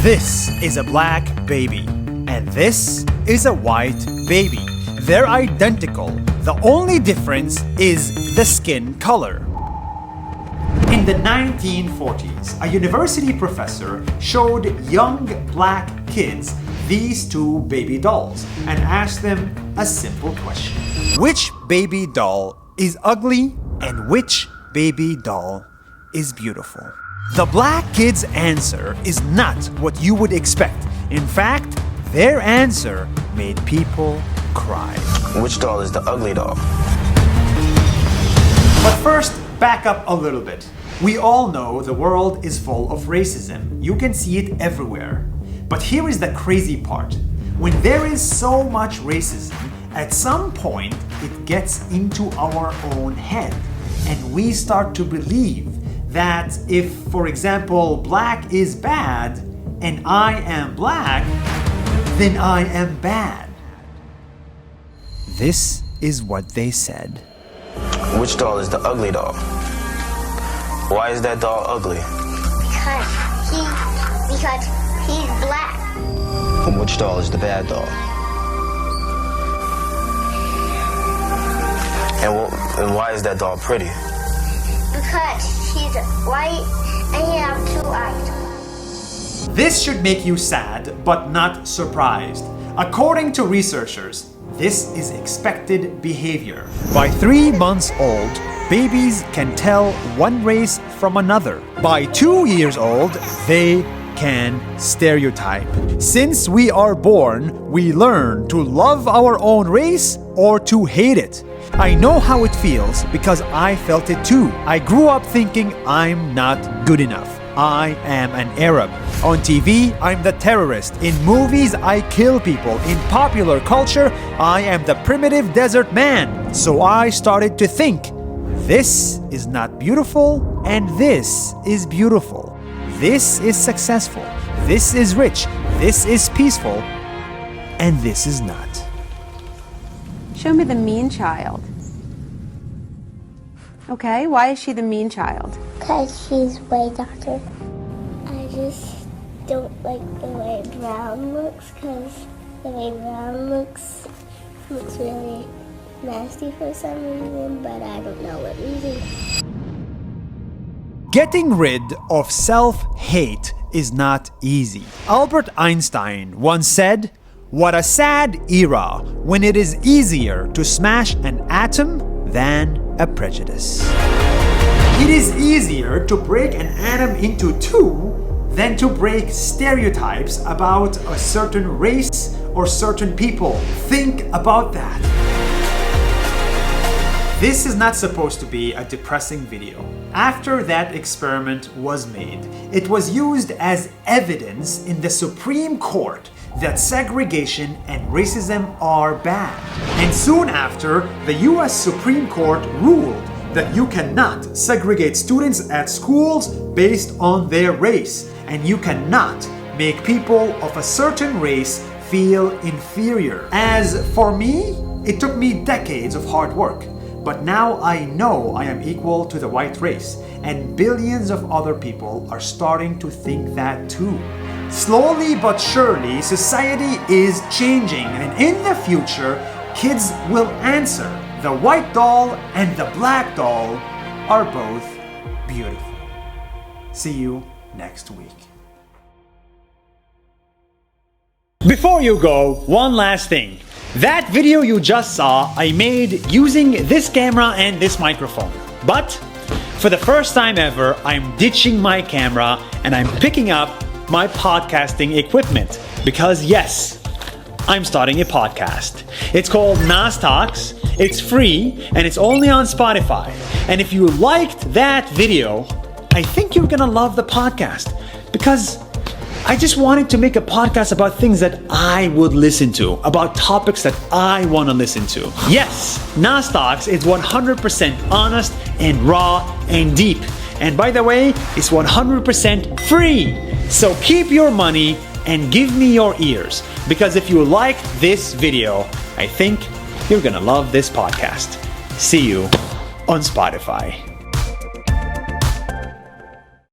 This is a black baby, and this is a white baby. They're identical. The only difference is the skin color. In the 1940s, a university professor showed young black kids these two baby dolls and asked them a simple question. Which baby doll is ugly and which baby doll is beautiful? The black kids' answer is not what you would expect. In fact, their answer made people cry. Which doll is the ugly doll? But first, back up a little bit. We all know the world is full of racism. You can see it everywhere. But here is the crazy part. When there is so much racism, at some point it gets into our own head. And we start to believe that if, for example, black is bad and I am black, then I am bad. This is what they said. Which doll is the ugly doll? Why is that doll ugly? Because he's black. And which doll is the bad doll? And why is that doll pretty? Because he's white and he has 2 eyes. This should make you sad, but not surprised. According to researchers, this is expected behavior. By 3 months old, babies can tell one race from another. By 2 years old, they can stereotype. Since we are born, we learn to love our own race or to hate it. I know how it feels because I felt it too. I grew up thinking I'm not good enough. I am an Arab. On TV, I'm the terrorist. In movies, I kill people. In popular culture, I am the primitive desert man. So I started to think, this is not beautiful and this is beautiful. This is successful. This is rich. This is peaceful. And this is not. Show me the mean child. Okay, why is she the mean child? Because she's way darker. I just don't like the way Brown looks, because the way Brown looks really nasty for some reason, but I don't know what reason. Getting rid of self-hate is not easy. Albert Einstein once said, "What a sad era when it is easier to smash an atom than a prejudice." It is easier to break an atom into 2 than to break stereotypes about a certain race or certain people. Think about that. This is not supposed to be a depressing video. After that experiment was made, it was used as evidence in the Supreme Court that segregation and racism are bad. And soon after, the US Supreme Court ruled that you cannot segregate students at schools based on their race, and you cannot make people of a certain race feel inferior. As for me, it took me decades of hard work, but now I know I am equal to the white race, and billions of other people are starting to think that too. Slowly but surely, society is changing, and in the future, kids will answer. The white doll and the black doll are both beautiful. See you next week. Before you go, one last thing. That video you just saw, I made using this camera and this microphone. But for the first time ever, I'm ditching my camera and I'm picking up my podcasting equipment because yes, I'm starting a podcast. It's called Nas Talks. It's free and it's only on Spotify. And if you liked that video, I think you're gonna love the podcast because I just wanted to make a podcast about things that I would listen to, about topics that I want to listen to. Yes, Nas Talks is 100% honest and raw and deep. And by the way, it's 100% free. So keep your money and give me your ears. Because if you liked this video, I think you're gonna love this podcast. See you on Spotify.